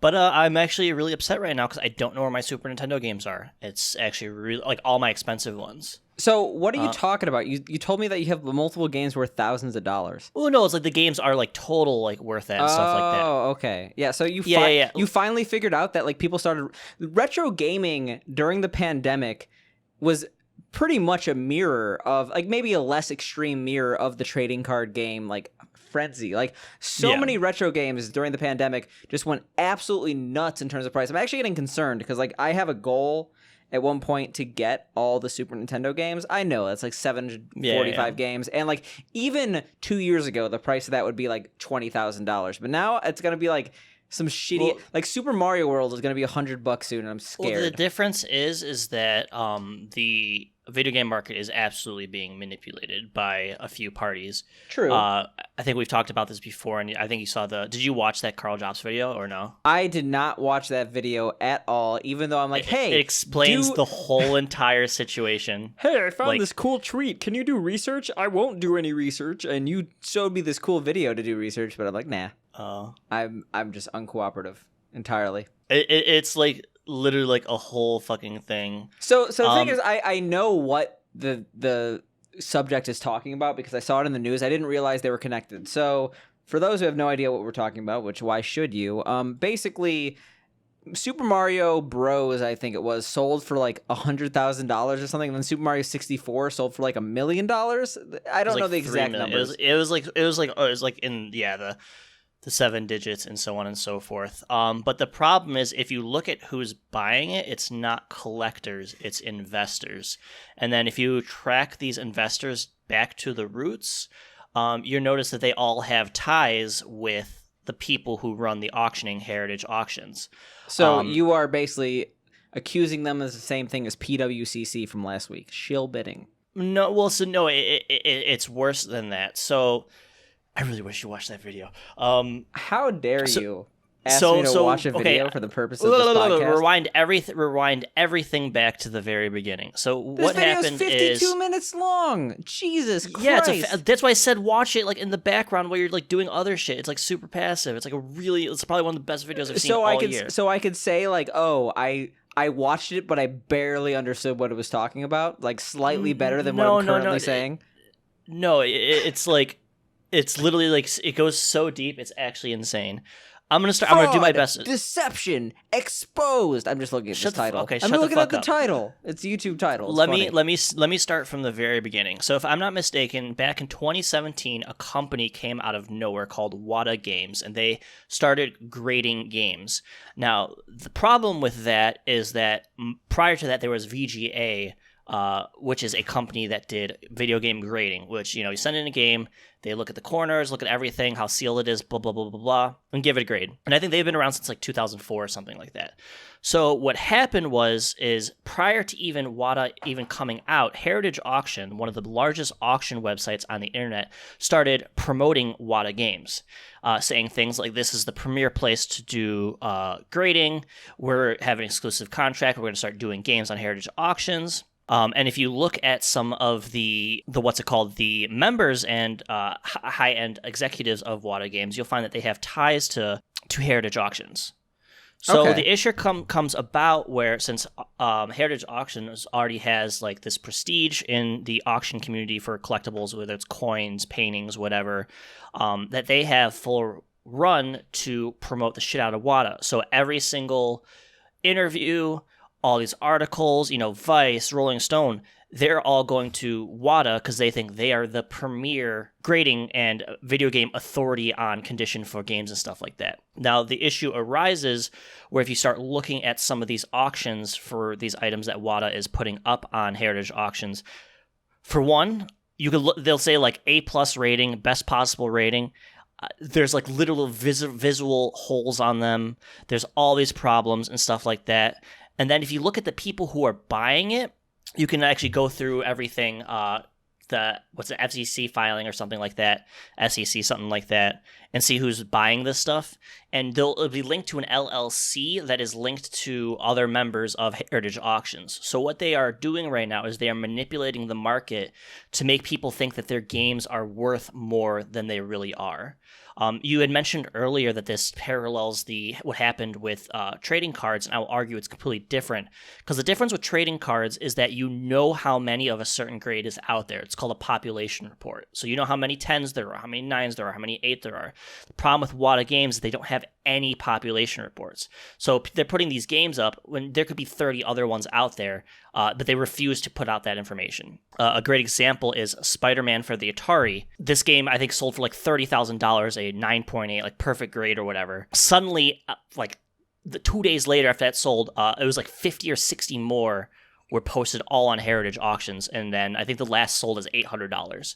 But I'm actually really upset right now because I don't know where my Super Nintendo games are. It's actually really like all my expensive ones. So what are you talking about? You told me that you have multiple games worth thousands of dollars. Oh no, it's like the games are like total like worth that and stuff like that. Oh, okay. Yeah, so you you finally figured out that like people started retro gaming during the pandemic was pretty much a mirror of like maybe a less extreme mirror of the trading card game like frenzy. Like many retro games during the pandemic just went absolutely nuts in terms of price. I'm actually getting concerned because like I have a goal at one point to get all the Super Nintendo games. I know that's like 745 games, and like even 2 years ago the price of that would be like $20,000, but now it's gonna be like some shitty like Super Mario World is gonna be $100 soon, and I'm scared. Well, the difference is that the video game market is absolutely being manipulated by a few parties. True. I think we've talked about this before, and I think you saw did you watch that Karl Jobst video or no? I did not watch that video at all, even though I'm like, hey, it explains the whole entire situation. Hey, I found this cool tweet. Can you do research? I won't do any research, and you showed me this cool video to do research, but I'm like, nah. I'm just uncooperative entirely. It's like literally like a whole fucking thing. So the thing is, I know what the subject is talking about because I saw it in the news. I didn't realize they were connected. So for those who have no idea what we're talking about, which why should you? Basically, Super Mario Bros. I think it was sold for like $100,000 or something, and then Super Mario 64 sold for like $1 million. I don't know the exact numbers. It was like in the 7 digits and so on and so forth. But the problem is if you look at who's buying it, it's not collectors, it's investors. And then if you track these investors back to the roots, you notice that they all have ties with the people who run the auctioning Heritage Auctions. So you are basically accusing them of the same thing as PWCC from last week, shill bidding. No, well, so no, it's worse than that. So I really wish you watched that video. How dare you ask me to watch a video for the purpose of this podcast? Rewind everything back to the very beginning. So this what happened is... This video is 52 minutes long. Jesus Christ. Yeah, that's why I said watch it like in the background while you're like doing other shit. It's like super passive. It's like it's probably one of the best videos I've seen all year. So I could say like, oh, I watched it, but I barely understood what it was talking about. Like slightly better than what I'm currently saying. It's like... It's literally like it goes so deep. It's actually insane. I'm gonna do my best. Deception exposed. I'm just looking at this title. I'm looking at the title. It's a YouTube title. Let me start from the very beginning. So if I'm not mistaken, back in 2017, a company came out of nowhere called Wata Games, and they started grading games. Now the problem with that is that prior to that there was VGA. Which is a company that did video game grading, which, you send in a game, they look at the corners, look at everything, how sealed it is, blah, blah, blah, blah, blah, and give it a grade. And I think they've been around since like 2004 or something like that. So what happened is prior to even Wata even coming out, Heritage Auction, one of the largest auction websites on the internet, started promoting Wata Games, saying things like, this is the premier place to do grading, we're having an exclusive contract, we're going to start doing games on Heritage Auctions. And if you look at some of the the members and high-end executives of Wata Games, you'll find that they have ties to Heritage Auctions. So the issue comes about where since Heritage Auctions already has like this prestige in the auction community for collectibles, whether it's coins, paintings, whatever, that they have full run to promote the shit out of Wata. So every single interview, all these articles, Vice, Rolling Stone, they're all going to Wata because they think they are the premier grading and video game authority on condition for games and stuff like that. Now, the issue arises where if you start looking at some of these auctions for these items that Wata is putting up on Heritage Auctions, for one, they'll say like A+ rating, best possible rating. There's like literal visual holes on them. There's all these problems and stuff like that. And then if you look at the people who are buying it, you can actually go through everything, the FCC filing or something like that, SEC, something like that, and see who's buying this stuff. and it'll be linked to an LLC that is linked to other members of Heritage Auctions. So what they are doing right now is they are manipulating the market to make people think that their games are worth more than they really are. You had mentioned earlier that this parallels what happened with trading cards, and I will argue it's completely different. Because the difference with trading cards is that you know how many of a certain grade is out there. It's called a population report. So you know how many 10s there are, how many 9s there are, how many 8 there are. The problem with Wata games is they don't have any population reports. So they're putting these games up when there could be 30 other ones out there, but they refuse to put out that information. A great example is Spider-Man for the Atari. This game, I think, sold for like $30,000, a 9.8, like perfect grade or whatever. Suddenly, like 2 days later after that sold, it was like 50 or 60 more were posted all on Heritage Auctions, and then I think the last sold is $800.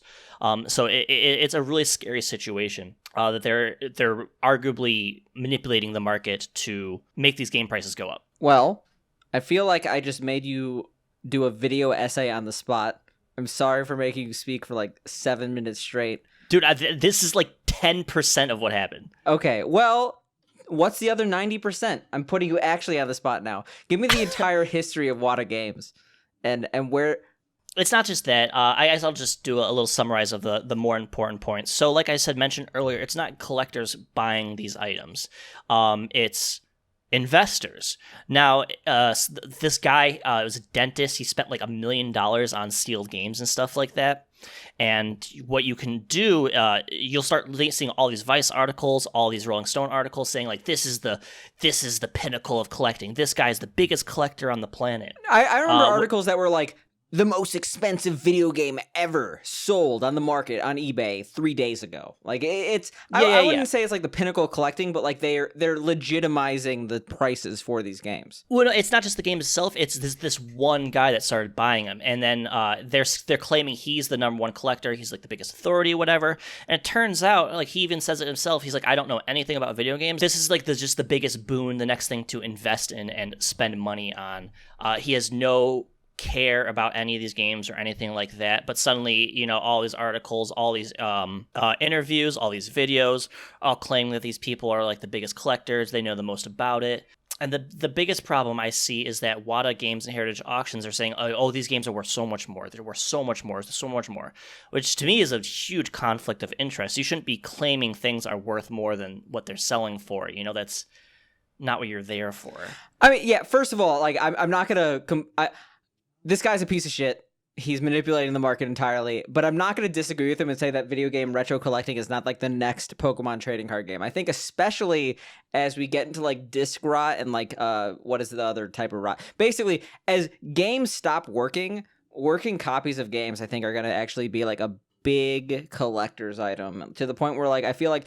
So it's a really scary situation that they're arguably manipulating the market to make these game prices go up. Well, I feel like I just made you do a video essay on the spot. I'm sorry for making you speak for like 7 minutes straight. Dude, this is like 10% of what happened. Okay, well, what's the other 90%? I'm putting you actually on the spot now. Give me the entire history of Wata games and where... It's not just that. I guess I'll just do a little summarize of the more important points. So like I mentioned earlier, it's not collectors buying these items. It's investors. Now, this guy was a dentist. He spent like $1 million on sealed games and stuff like that. And what you can do, you'll start seeing all these Vice articles, all these Rolling Stone articles saying like, this is the pinnacle of collecting. This guy's the biggest collector on the planet. I remember articles that were like, the most expensive video game ever sold on the market on eBay 3 days ago. Like it's, I wouldn't say it's like the pinnacle of collecting, but like they're legitimizing the prices for these games. Well, no, it's not just the game itself. It's this one guy that started buying them, and then they're claiming he's the number one collector. He's like the biggest authority, whatever. And it turns out, like he even says it himself. He's like, I don't know anything about video games. This is like just the biggest boon, the next thing to invest in and spend money on. He has no care about any of these games or anything like that, but suddenly, you know, all these articles, all these interviews, all these videos, all claiming that these people are like the biggest collectors, they know the most about it. And the biggest problem I see is that Wata Games and Heritage Auctions are saying, oh, these games are worth so much more. They're worth so much more. There's so much more, which to me is a huge conflict of interest. You shouldn't be claiming things are worth more than what they're selling for. You know, that's not what you're there for. I mean, yeah, first of all, like I'm not going to... This guy's a piece of shit. He's manipulating the market entirely, but I'm not going to disagree with him and say that video game retro collecting is not like the next Pokemon trading card game. I think especially as we get into like disc rot and like what is the other type of rot? Basically, as games stop working copies of games I think are going to actually be like a big collector's item to the point where like I feel like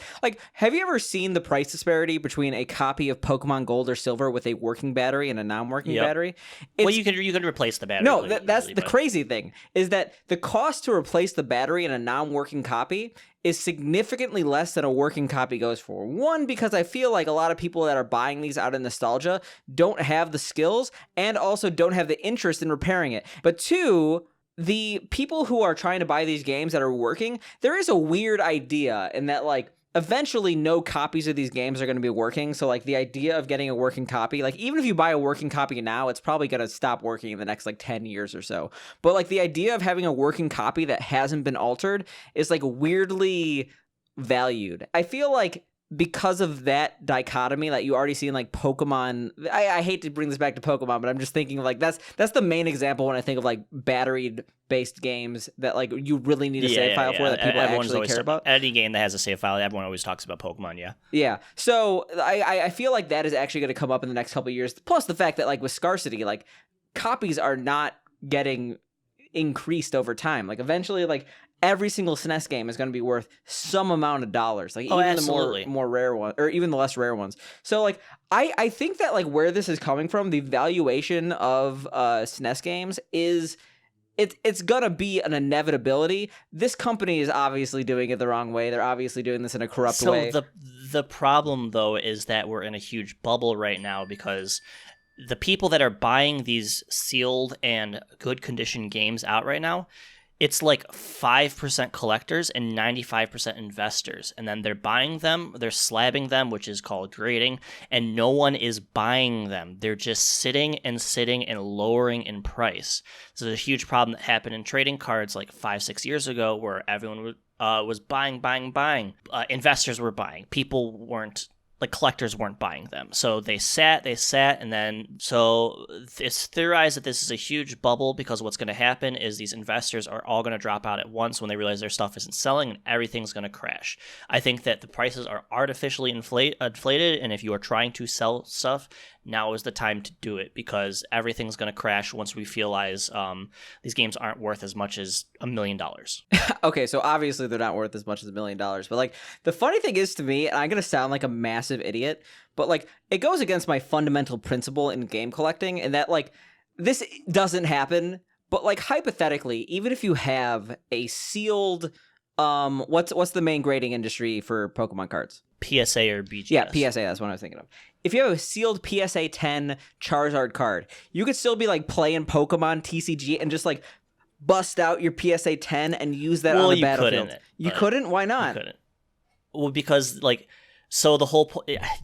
have you ever seen the price disparity between a copy of Pokemon Gold or Silver with a working battery and a non-working battery? Well, you can replace the battery. No, that's the crazy thing is that the cost to replace the battery in a non-working copy is significantly less than a working copy goes for. One, because I feel like a lot of people that are buying these out of nostalgia don't have the skills and also don't have the interest in repairing it. But two, the people who are trying to buy these games that are working, there is a weird idea in that, like, eventually no copies of these games are going to be working. So, like, the idea of getting a working copy, like, even if you buy a working copy now, it's probably going to stop working in the next, like, 10 years or so. But, like, the idea of having a working copy that hasn't been altered is, like, weirdly valued. I feel like because of that dichotomy that you already see in like Pokemon, I hate to bring this back to Pokemon, but I'm just thinking like that's the main example when I think of like battery based games that like you really need a save file for that people actually care about. Any game that has a save file, everyone always talks about Pokemon. Yeah. So I feel like that is actually going to come up in the next couple of years. Plus the fact that like with scarcity, like copies are not getting increased over time. Like eventually, like every single SNES game is going to be worth some amount of dollars. Like even the more rare one, or even the less rare ones. So like I think that like where this is coming from, the valuation of SNES games is it's gonna be an inevitability. This company is obviously doing it the wrong way. They're obviously doing this in a corrupt way. So the problem though is that we're in a huge bubble right now because the people that are buying these sealed and good condition games out right now, it's like 5% collectors and 95% investors. And then they're buying them, they're slabbing them, which is called grading, and no one is buying them. They're just sitting and lowering in price. So there's a huge problem that happened in trading cards like 5-6 years ago where everyone was buying. Investors were buying. People weren't, like collectors weren't buying them. So they sat, and then so it's theorized that this is a huge bubble because what's going to happen is these investors are all going to drop out at once when they realize their stuff isn't selling and everything's going to crash. I think that the prices are artificially inflated, and if you are trying to sell stuff, now is the time to do it because everything's going to crash once we realize these games aren't worth as much as $1 million. Okay, so obviously they're not worth as much as $1 million, but like the funny thing is to me, and I'm gonna sound like a massive idiot, but like it goes against my fundamental principle in game collecting, and that like this doesn't happen, but like hypothetically, even if you have a sealed, what's the main grading industry for Pokemon cards? PSA or BGS. Yeah, PSA, that's what I was thinking of. If you have a sealed PSA 10 Charizard card, you could still be like playing Pokemon TCG and just like bust out your PSA 10 and use that on the battlefield. You couldn't? Why not? You couldn't. Well, because like, so the whole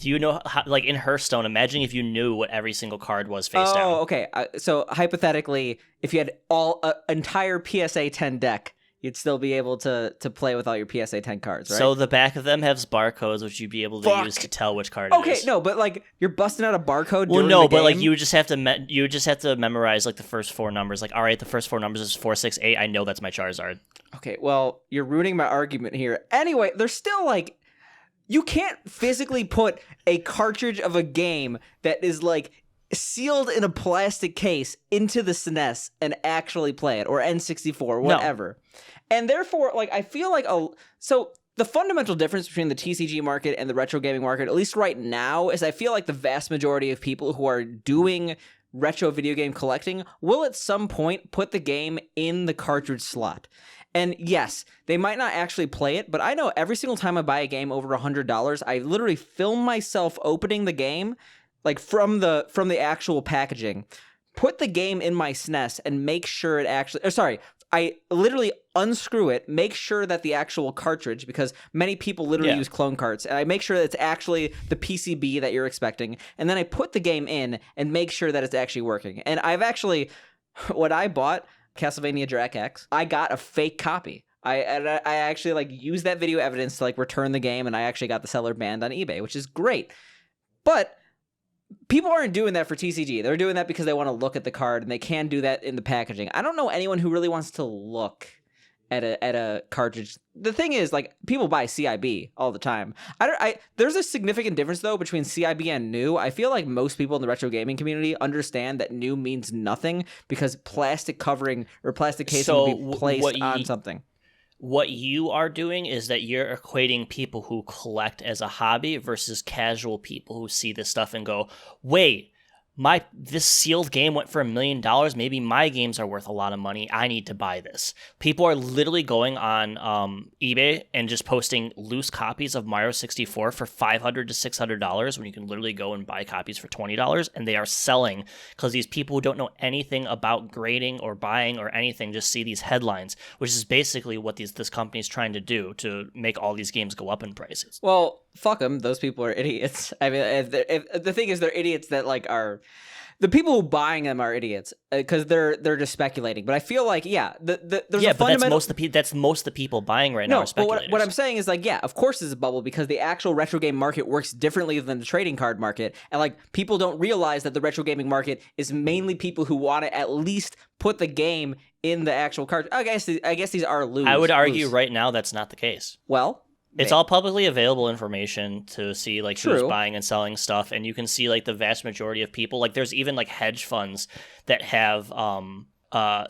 do you know how, like in Hearthstone, imagine if you knew what every single card was face down. Oh, okay. So hypothetically, if you had entire PSA 10 deck, you'd still be able to play with all your PSA 10 cards, right? So the back of them has barcodes, which you'd be able to use to tell which card it is. Okay, no, but like you're busting out a barcode. Well, no, but like you would just have to memorize like the first 4 numbers. Like, all right, the first 4 numbers is 468. I know that's my Charizard. Okay, well, you're ruining my argument here. Anyway, there's still like you can't physically put a cartridge of a game that is like sealed in a plastic case into the SNES and actually play it, or N64, whatever. No. And therefore, like, I feel like so the fundamental difference between the TCG market and the retro gaming market, at least right now, is I feel like the vast majority of people who are doing retro video game collecting will at some point put the game in the cartridge slot. And yes, they might not actually play it, but I know every single time I buy a game over $100, I literally film myself opening the game, like from the actual packaging, put the game in my SNES and make sure it actually, I literally unscrew it, make sure that the actual cartridge, because many people literally use clone carts, and I make sure that it's actually the PCB that you're expecting, and then I put the game in and make sure that it's actually working. And I've actually, when I bought Castlevania Drac X, I got a fake copy. I actually like used that video evidence to like return the game, and I actually got the seller banned on eBay, which is great. But people aren't doing that for TCG. They're doing that because they want to look at the card, and they can do that in the packaging. I don't know anyone who really wants to look at a cartridge. The thing is, like, people buy CIB all the time. There's a significant difference though between CIB and new. I feel like most people in the retro gaming community understand that new means nothing because plastic covering or plastic casing will be placed on something. What you are doing is that you're equating people who collect as a hobby versus casual people who see this stuff and go, wait, this sealed game went for $1 million. Maybe my games are worth a lot of money. I need to buy this. People are literally going on eBay and just posting loose copies of Mario 64 for $500 to $600 when you can literally go and buy copies for $20, and they are selling because these people who don't know anything about grading or buying or anything just see these headlines, which is basically what this company is trying to do to make all these games go up in prices. Well, fuck them. Those people are idiots. I mean, if the thing is, they're idiots that like are. The people who buying them are idiots because they're just speculating. But I feel like there's a fundamental. But that's most of the people buying right now are speculators. But what I'm saying is like of course it's a bubble because the actual retro game market works differently than the trading card market, and like people don't realize that the retro gaming market is mainly people who want to at least put the game in the actual card. I guess these are loose. I would argue right now that's not the case. Well. It's all publicly available information to see like who's buying and selling stuff, and you can see like the vast majority of people. Like there's even like hedge funds that have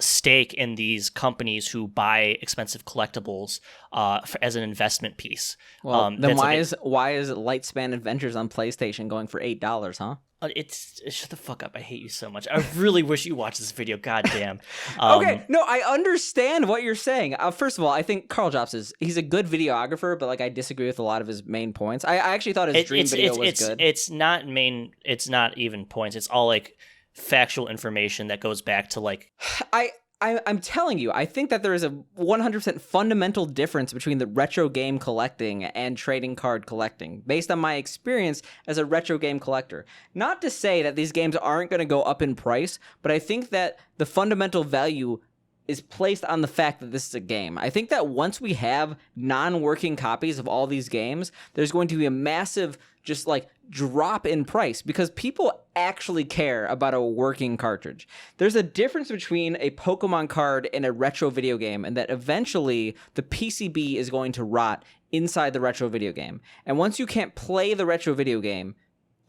stake in these companies who buy expensive collectibles as an investment piece. Well, then why is Lightspan Adventures on PlayStation going for $8, huh? It's shut the fuck up. I hate you so much. I really wish you watched this video. God damn. Okay, no, I understand what you're saying. First of all, I think Karl Jobst he's a good videographer, but like I disagree with a lot of his main points. I actually thought his dream video was good. It's not even points. It's all like factual information that goes back to like. I'm telling you, I think that there is a 100% fundamental difference between the retro game collecting and trading card collecting, based on my experience as a retro game collector. Not to say that these games aren't going to go up in price, but I think that the fundamental value is placed on the fact that this is a game. I think that once we have non-working copies of all these games, there's going to be a massive just like drop in price because people actually care about a working cartridge. There's a difference between a Pokemon card and a retro video game, and that eventually the PCB is going to rot inside the retro video game. And once you can't play the retro video game,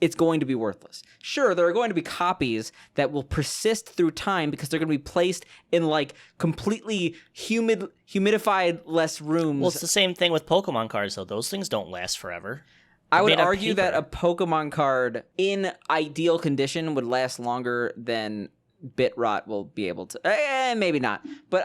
it's going to be worthless. Sure, there are going to be copies that will persist through time because they're going to be placed in like completely humidified less rooms. Well, it's the same thing with Pokemon cards, though. Those things don't last forever. I would argue that a Pokemon card in ideal condition would last longer than bit rot will be able to. Maybe not. But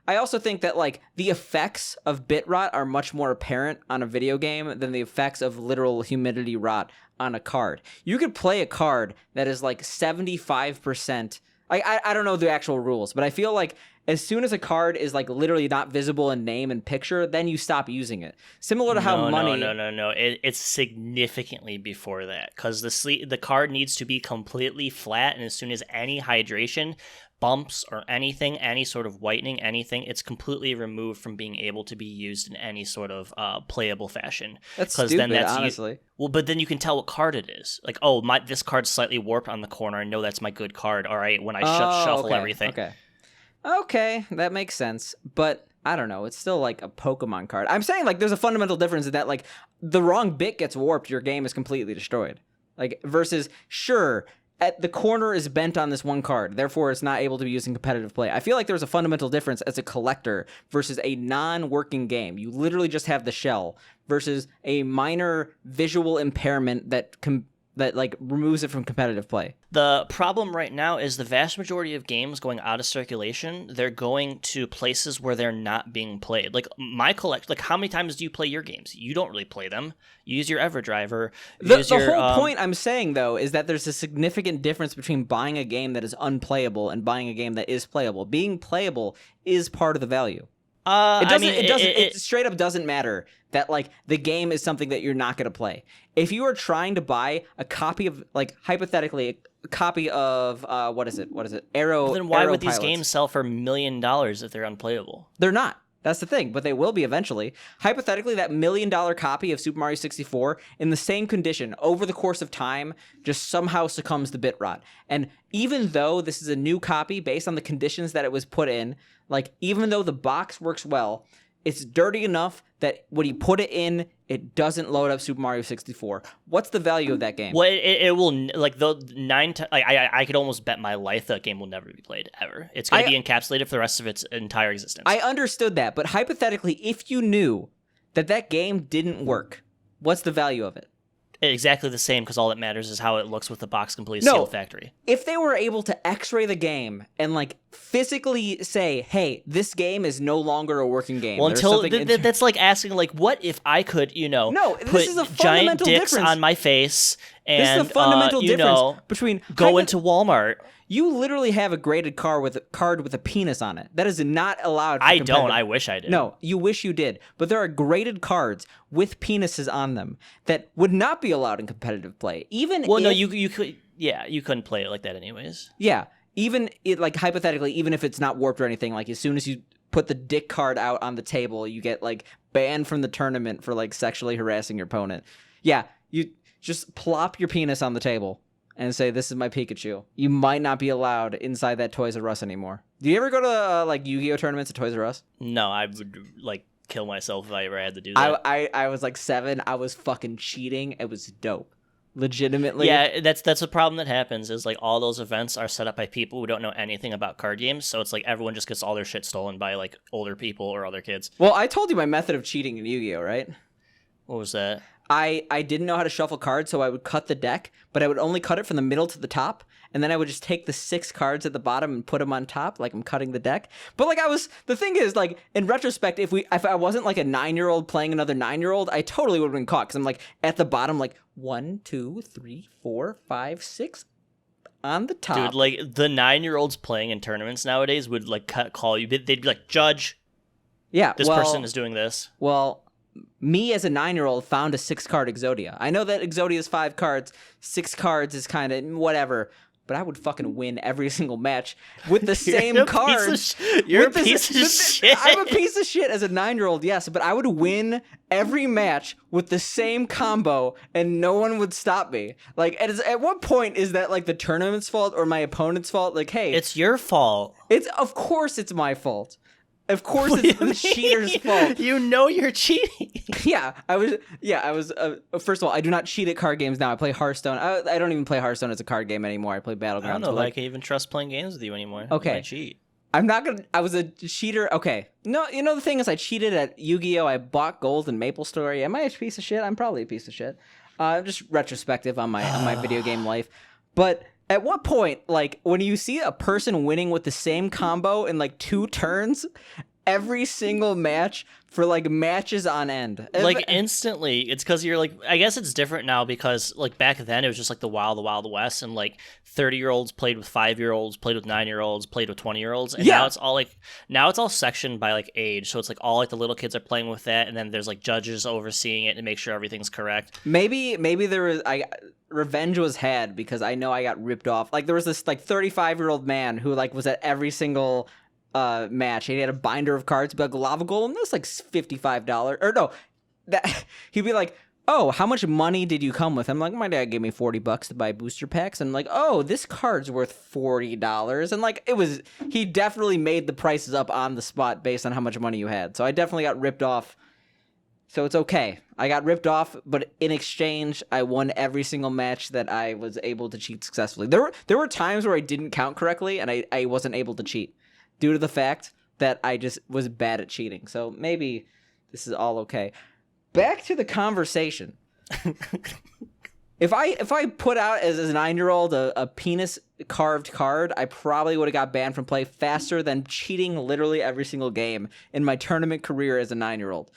I also think that like the effects of bit rot are much more apparent on a video game than the effects of literal humidity rot on a card. You could play a card that is like 75%. I don't know the actual rules, but I feel like as soon as a card is like literally not visible in name and picture, then you stop using it. Similar to how money. No. It's significantly before that because the card needs to be completely flat, and as soon as any hydration, bumps, or anything, any sort of whitening, anything, it's completely removed from being able to be used in any sort of playable fashion. That's stupid, honestly. Well, but then you can tell what card it is. Like, this card's slightly warped on the corner. I know that's my good card. All right, when I shuffle everything. Okay, that makes sense. But I don't know. It's still like a Pokemon card. I'm saying like there's a fundamental difference in that like the wrong bit gets warped, your game is completely destroyed. Like versus sure, at the corner is bent on this one card, therefore it's not able to be used in competitive play. I feel like there's a fundamental difference as a collector versus a non-working game. You literally just have the shell versus a minor visual impairment that like removes it from competitive play. The problem right now is the vast majority of games going out of circulation, they're going to places where they're not being played. Like how many times do you play your games? You don't really play them. You use your EverDrive. The whole point I'm saying though is that there's a significant difference between buying a game that is unplayable and buying a game that is playable. Being playable is part of the value. It straight up doesn't matter that like the game is something that you're not going to play. If you are trying to buy a copy of like hypothetically a copy of what is it? Arrow. Then why would Pilots. These games sell for $1 million if they're unplayable? They're not. That's the thing, but they will be eventually. Hypothetically, that $1 million copy of Super Mario 64 in the same condition over the course of time just somehow succumbs to bit rot. And even though this is a new copy based on the conditions that it was put in, like even though the box works well, it's dirty enough that when you put it in, it doesn't load up Super Mario 64. What's the value of that game? Well, it will like the I could almost bet my life that game will never be played ever. It's going to be encapsulated for the rest of its entire existence. I understood that, but hypothetically, if you knew that game didn't work, what's the value of it? Exactly the same, because all that matters is how it looks with the box completely sealed factory. If they were able to x-ray the game and like physically say, hey, this game is no longer a working game. Well, that's like asking like, what if I could, this is a giant dicks difference. On my face and this is a fundamental difference between go into Walmart. You literally have a graded card with a penis on it. That is not allowed. I don't. I wish I did. No, you wish you did. But there are graded cards with penises on them that would not be allowed in competitive play. You could. Yeah, you couldn't play it like that anyways. Yeah, like hypothetically, even if it's not warped or anything, like as soon as you put the dick card out on the table, you get like banned from the tournament for like sexually harassing your opponent. Yeah, you just plop your penis on the table and say, this is my Pikachu. You might not be allowed inside that Toys R Us anymore. Do you ever go to like Yu-Gi-Oh tournaments at Toys R Us? No, I would like kill myself if I ever had to do that. I was like 7. I was fucking cheating. It was dope. Legitimately. Yeah, that's a problem that happens is like all those events are set up by people who don't know anything about card games. So it's like everyone just gets all their shit stolen by like older people or other kids. Well, I told you my method of cheating in Yu-Gi-Oh, right? What was that? I didn't know how to shuffle cards, so I would cut the deck, but I would only cut it from the middle to the top, and then I would just take the 6 cards at the bottom and put them on top, like I'm cutting the deck. But like the thing is, like in retrospect, if I wasn't like a 9-year-old playing another 9-year-old, I totally would have been caught because I'm like at the bottom, like 1, 2, 3, 4, 5, 6. on the top. Dude, like the 9-year-olds playing in tournaments nowadays would like call you. They'd be like, "Judge, this person is doing this." Well, me as a 9-year-old found a 6-card Exodia. I know that Exodia is 5 cards. 6 cards is kind of whatever. But I would fucking win every single match with the same cards. You're a piece of shit. I'm a piece of shit as a 9-year-old, yes, but I would win every match with the same combo, and no one would stop me. Like, at what point is that like the tournament's fault or my opponent's fault? Like, hey, it's your fault. Of course it's my fault. Of course, it's the cheater's fault. You know you're cheating. I was. First of all, I do not cheat at card games now. I play Hearthstone. I don't even play Hearthstone as a card game anymore. I play Battlegrounds. I don't know if I can even trust playing games with you anymore. Okay, I cheat. I'm not gonna. I was a cheater. Okay, no, you know the thing is, I cheated at Yu-Gi-Oh. I bought gold in MapleStory. Am I a piece of shit? I'm probably a piece of shit. Just retrospective on my video game life, but. At what point, like, when you see a person winning with the same combo in, like, 2 turns, every single match for, like, matches on end? Like, instantly, it's because you're, like, I guess it's different now because, like, back then it was just, like, the Wild West, and, like, 30-year-olds played with 5-year-olds, played with 9-year-olds, played with 20-year-olds, and now it's all sectioned by, like, age, so it's, like, all, like, the little kids are playing with that, and then there's, like, judges overseeing it to make sure everything's correct. Maybe there was... Revenge was had because I know I got ripped off. Like, there was this, like, 35-year-old man who, like, was at every single match. He had a binder of cards, like Lava Golem. That's like $55. Or no, he'd be like, "Oh, how much money did you come with?" I'm like, "My dad gave me $40 to buy booster packs." And I'm like, "Oh, this card's worth $40." And like, he definitely made the prices up on the spot based on how much money you had. So I definitely got ripped off. So it's okay. I got ripped off, but in exchange, I won every single match that I was able to cheat successfully. There were times where I didn't count correctly, and I wasn't able to cheat due to the fact that I just was bad at cheating. So maybe this is all okay. Back to the conversation. If I put out as a 9-year-old a penis carved card, I probably would have got banned from play faster than cheating literally every single game in my tournament career as a 9-year-old.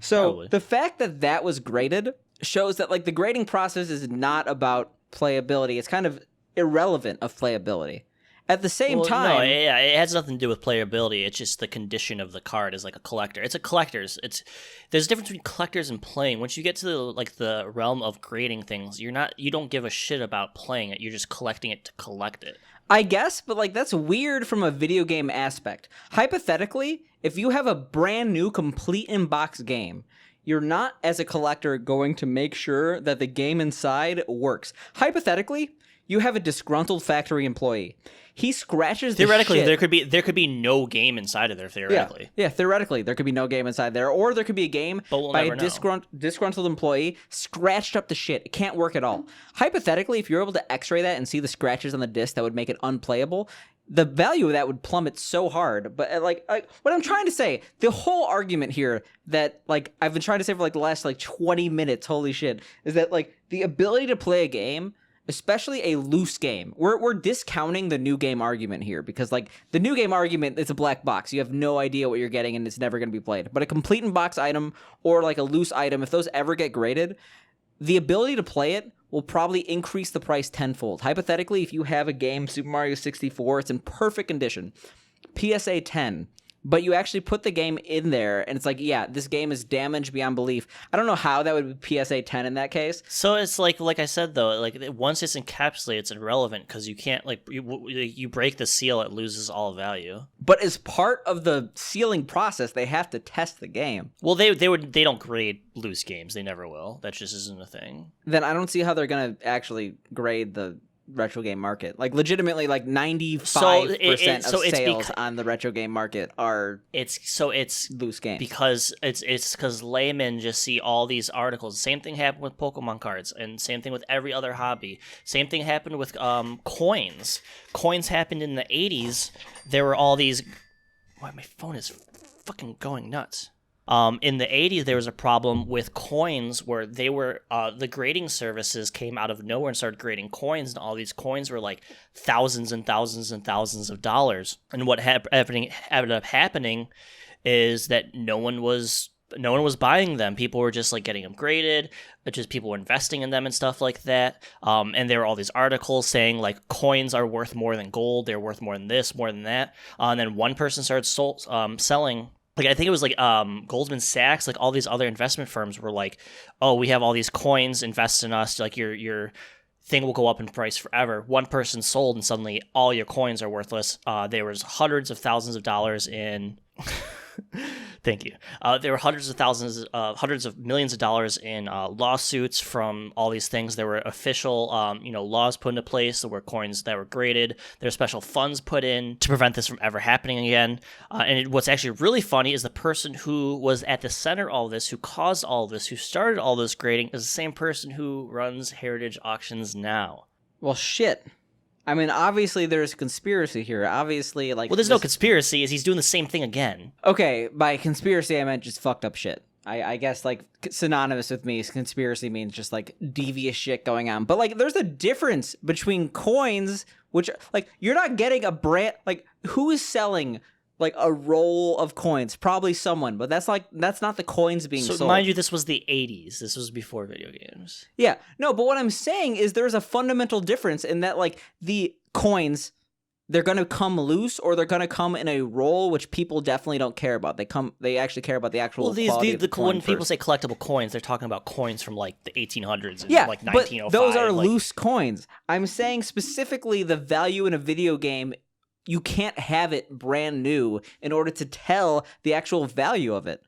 So Probably. The fact that was graded shows that like the grading process is not about playability. It's kind of irrelevant of playability. At the same time, no, yeah, it has nothing to do with playability. It's just the condition of the card is like a collector. It's a collector's. There's a difference between collectors and playing. Once you get to the realm of grading things, you don't give a shit about playing it. You're just collecting it to collect it. I guess, but like that's weird from a video game aspect. Hypothetically, if you have a brand new complete in-box game, you're not as a collector going to make sure that the game inside works. Hypothetically, you have a disgruntled factory employee. He scratches the theoretically shit. there could be no game inside of there theoretically. Yeah, theoretically there could be no game inside there, or there could be a game by a disgruntled employee scratched up the shit. It can't work at all. Hypothetically, if you're able to X-ray that and see the scratches on the disc that would make it unplayable, the value of that would plummet so hard. But like what I'm trying to say, the whole argument here that like I've been trying to say for like the last like 20 minutes, holy shit, is that like the ability to play a game, especially a loose game. We're discounting the new game argument here because like the new game argument, it's a black box. You have no idea what you're getting and it's never going to be played. But a complete in box item or like a loose item, if those ever get graded, the ability to play it will probably increase the price tenfold. Hypothetically, if you have a game, Super Mario 64, it's in perfect condition, PSA 10, but you actually put the game in there and it's like, yeah, this game is damaged beyond belief. I don't know how that would be PSA 10 in that case. So it's like I said though, like once it's encapsulated, it's irrelevant because you can't you break the seal, it loses all value. But as part of the sealing process, they have to test the game. Well, they don't grade loose games. They never will. That just isn't a thing. Then I don't see how they're gonna actually grade the retro game market. Like legitimately, like 95% of sales on the retro game market are it's loose games because it's because laymen just see all these articles. Same thing happened with Pokemon cards, and same thing with every other hobby. Same thing happened with coins. Coins happened in the 80s. There were all these. Why my phone is fucking going nuts. In the 80s, there was a problem with coins where they were the grading services came out of nowhere and started grading coins, and all these coins were like thousands and thousands and thousands of dollars. And what ended up happening is that no one was no one was buying them. People were just like getting them graded, just people were investing in them and stuff like that. And there were all these articles saying like coins are worth more than gold. They're worth more than this, more than that. And then one person started selling. Like I think it was like Goldman Sachs, like all these other investment firms were like, "Oh, we have all these coins, invest in us. Like your thing will go up in price forever." One person sold, and suddenly all your coins are worthless. There was hundreds of thousands of dollars in. Thank you. There were hundreds of millions of dollars in lawsuits from all these things. There were official, laws put into place. There were coins that were graded. There were special funds put in to prevent this from ever happening again. What's actually really funny is the person who was at the center of all this, who caused all this, who started all this grading, is the same person who runs Heritage Auctions now. Well, shit. I mean, obviously there's conspiracy here. Obviously, like... Well, there's no conspiracy, is he's doing the same thing again. Okay, by conspiracy I meant just fucked up shit. I guess, like, synonymous with me, conspiracy means just, like, devious shit going on. But, like, there's a difference between coins, which, like, you're not getting a brand... Like, who is selling... like a roll of coins, probably someone, but that's not the coins being sold. So mind you, this was the 80s. This was before video games. Yeah, no, but what I'm saying is there's a fundamental difference in that, like, the coins, they're gonna come loose or they're gonna come in a roll, which people definitely don't care about. They actually care about the actual quality of the coin when people first. say collectible coins, they're talking about coins from like the 1800s and Yeah, like but 1905. those are like, loose coins. I'm saying specifically the value in a video game. You can't have it brand new in order to tell the actual value of it.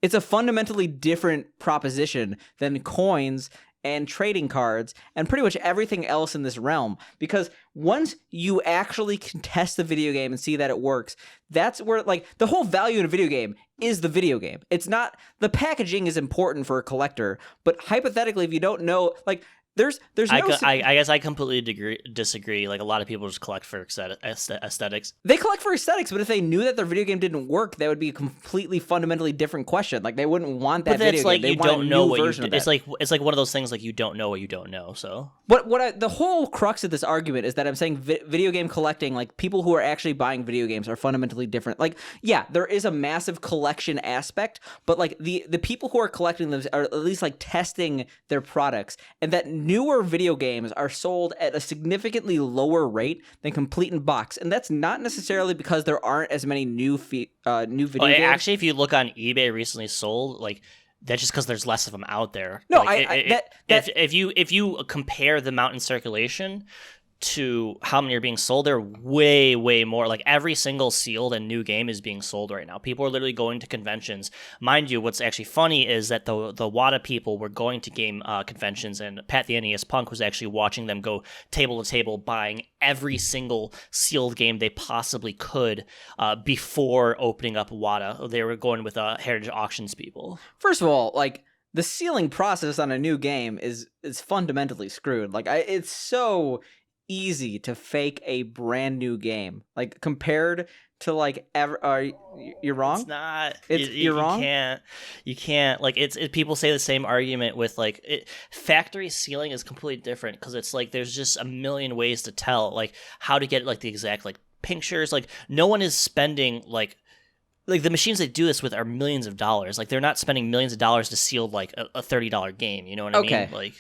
It's a fundamentally different proposition than coins and trading cards and pretty much everything else in this realm. Because once you actually can test the video game and see that it works, that's where, like, the whole value in a video game is the video game. It's not... The packaging is important for a collector, but hypothetically, if you don't know... like. There's I guess I completely disagree. Like, a lot of people just collect for aesthetics. They collect for aesthetics, but if they knew that their video game didn't work, that would be a completely fundamentally different question. Like, they wouldn't want that video like game. They you want don't a know new what you version of that. it's like one of those things like you don't know what you don't know. So the whole crux of this argument is that I'm saying video game collecting, like people who are actually buying video games, are fundamentally different. Like, yeah, there is a massive collection aspect, but like the people who are collecting them are at least like testing their products, and that newer video games are sold at a significantly lower rate than complete in box, and that's not necessarily because there aren't as many new video games. Actually, if you look on eBay, recently sold, like, that's just because there's less of them out there. No, like, if you compare the amount in circulation to how many are being sold, they're way, way more. Like, every single sealed and new game is being sold right now. People are literally going to conventions. Mind you, what's actually funny is that the Wata people were going to game conventions, and Pat the NES Punk was actually watching them go table to table buying every single sealed game they possibly could before opening up Wata. They were going with Heritage Auctions people. First of all, like, the sealing process on a new game is fundamentally screwed. Like, it's so easy to fake a brand new game, like, compared to like you're wrong. It's not. You're wrong. You can't. Like, it's people say the same argument with like factory sealing is completely different because it's like there's just a million ways to tell like how to get like the exact like pictures. Like, no one is spending like the machines they do this with are millions of dollars. Like, they're not spending millions of dollars to seal like a $30 game. You know what I mean? Like.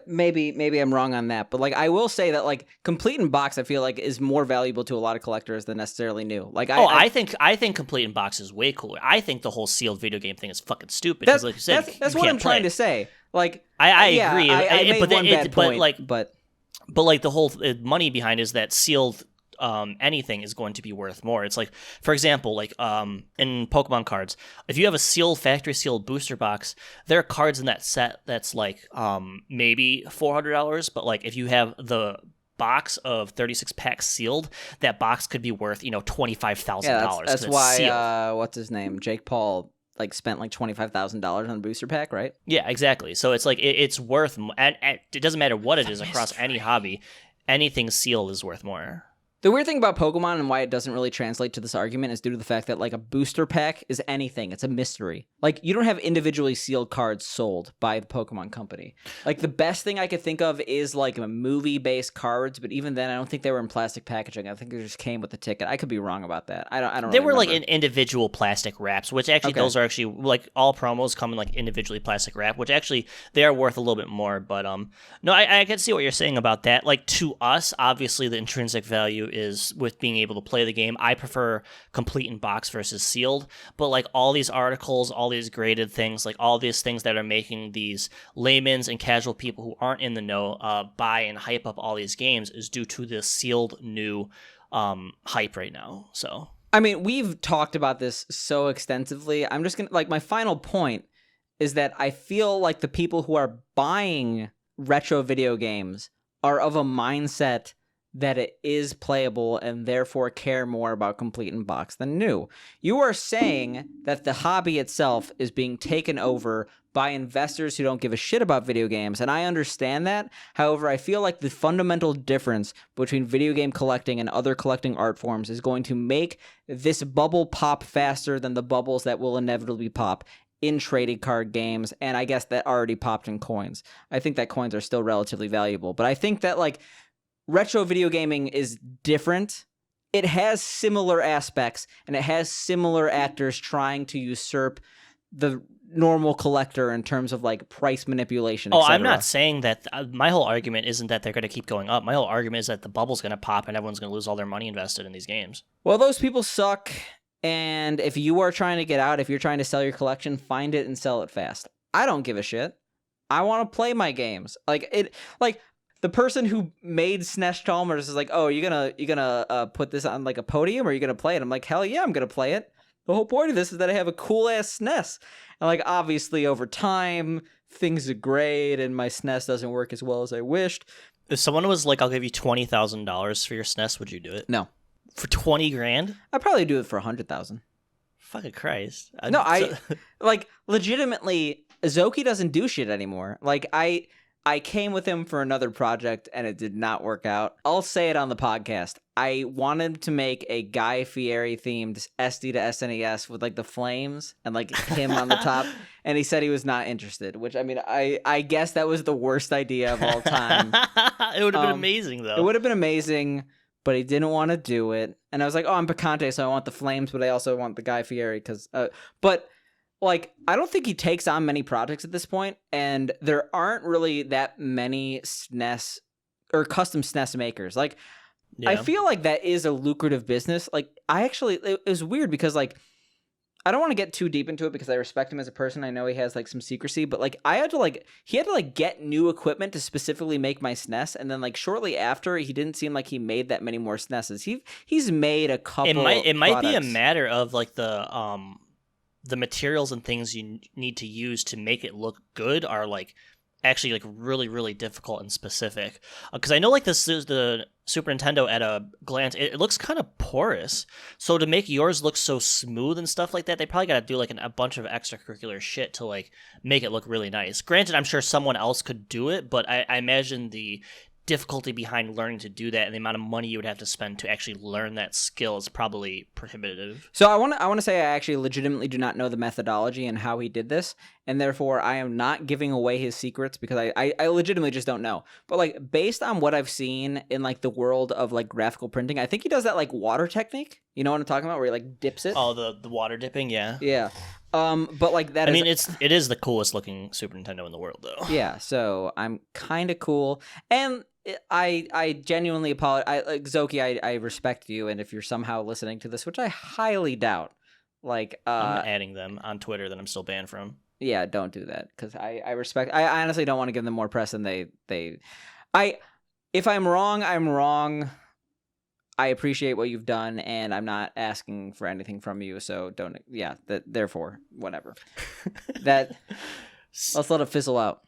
Maybe I'm wrong on that, but like I will say that like complete in box, I feel like is more valuable to a lot of collectors than necessarily new. Like, I think complete in box is way cooler. I think the whole sealed video game thing is fucking stupid. That's, like you said, that's what I'm trying to say. Like, I agree. I made one bad point, but like the whole money behind is that sealed. Anything is going to be worth more. It's like, for example, like in Pokemon cards, if you have a sealed factory sealed booster box, there are cards in that set that's like maybe $400, but like if you have the box of 36 packs sealed, that box could be worth $25,000. Yeah, that's why what's his name, Jake Paul, like spent like $25,000 on a booster pack, right? Yeah, exactly. So it's like it's worth, and it doesn't matter what it is across any hobby. Anything sealed is worth more. The weird thing about Pokemon and why it doesn't really translate to this argument is due to the fact that, like, a booster pack is anything. It's a mystery. Like, you don't have individually sealed cards sold by the Pokemon Company. Like, the best thing I could think of is, like, a movie-based cards, but even then, I don't think they were in plastic packaging. I think they just came with the ticket. I could be wrong about that. I don't They really were, like, remember. in individual plastic wraps, which actually those are actually, like, all promos come in, like, individually plastic wrap, which actually, they are worth a little bit more. But, no, I can see what you're saying about that. Like, to us, obviously, the intrinsic value is with being able to play the game. I prefer complete in box versus sealed, but like all these articles, all these graded things, like all these things that are making these laymen's and casual people who aren't in the know buy and hype up all these games is due to this sealed new hype right now. So I mean, we've talked about this so extensively. I'm just gonna, like, my final point is that I feel like the people who are buying retro video games are of a mindset that it is playable and therefore care more about complete in box than new. You are saying that the hobby itself is being taken over by investors who don't give a shit about video games, and I understand that. However, I feel like the fundamental difference between video game collecting and other collecting art forms is going to make this bubble pop faster than the bubbles that will inevitably pop in trading card games, and I guess that already popped in coins. I think that coins are still relatively valuable, but I think that, like, retro video gaming is different. It has similar aspects, and it has similar actors trying to usurp the normal collector in terms of, like, price manipulation, Oh, etc. I'm not saying that. My whole argument isn't that they're going to keep going up. My whole argument is that the bubble's going to pop and everyone's going to lose all their money invested in these games. Well, those people suck, and if you are trying to get out, if you're trying to sell your collection, find it and sell it fast. I don't give a shit. I want to play my games. The person who made SNES Chalmers is like, oh, you gonna put this on, like, a podium, or are you gonna play it? I'm like, hell yeah, I'm gonna play it. The whole point of this is that I have a cool ass SNES, and, like, obviously over time things degrade and my SNES doesn't work as well as I wished. If someone was like, I'll give you $20,000 for your SNES, would you do it? No, For 20 grand? I'd probably do it for 100,000. Fucking Christ. No, like, legitimately, Zoki doesn't do shit anymore. Like, I came with him for another project, and it did not work out. I'll say it on the podcast. I wanted to make a Guy Fieri-themed SD to SNES with, like, the flames and, like, him on the top, and he said he was not interested, which, I mean, I guess that was the worst idea of all time. It would have been amazing, though. It would have been amazing, but he didn't want to do it. And I was like, oh, I'm Picante, so I want the flames, but I also want the Guy Fieri, because... but... Like, I don't think he takes on many projects at this point, and there aren't really that many SNES or custom SNES makers. Like, Yeah. I feel like that is a lucrative business. Like, it was weird because, like, I don't want to get too deep into it because I respect him as a person. I know he has, like, some secrecy, but, like, he had to get new equipment to specifically make my SNES, and then, like, shortly after, he didn't seem like he made that many more SNESs. He's made a couple. It might be a products. matter of, like, the materials and things you need to use to make it look good are, like, actually, like, really, really difficult and specific. Because I know, like, this is the Super Nintendo at a glance, it looks kind of porous. So to make yours look so smooth and stuff like that, they probably got to do, like, a bunch of extracurricular shit to, like, make it look really nice. Granted, I'm sure someone else could do it, but I imagine the difficulty behind learning to do that and the amount of money you would have to spend to actually learn that skill is probably prohibitive. So I want to say I actually legitimately do not know the methodology and how he did this, and therefore I am not giving away his secrets because I legitimately just don't know. But, like, based on what I've seen in, like, the world of, like, graphical printing, I think he does that, like, water technique. You know what I'm talking about, where he, like, dips it? Oh, the water dipping, yeah. Yeah. But, like, that I is... mean, it is the coolest looking Super Nintendo in the world, though. Yeah, so I'm kind of cool. And I genuinely apologize. Like, Zoki, I respect you, and if you're somehow listening to this, which I highly doubt, like... I'm adding them on Twitter that I'm still banned from. Yeah, don't do that, because I respect... I honestly don't want to give them more press than they... If I'm wrong, I'm wrong. I appreciate what you've done, and I'm not asking for anything from you, so don't... Yeah, therefore, whatever. Let's let it fizzle out.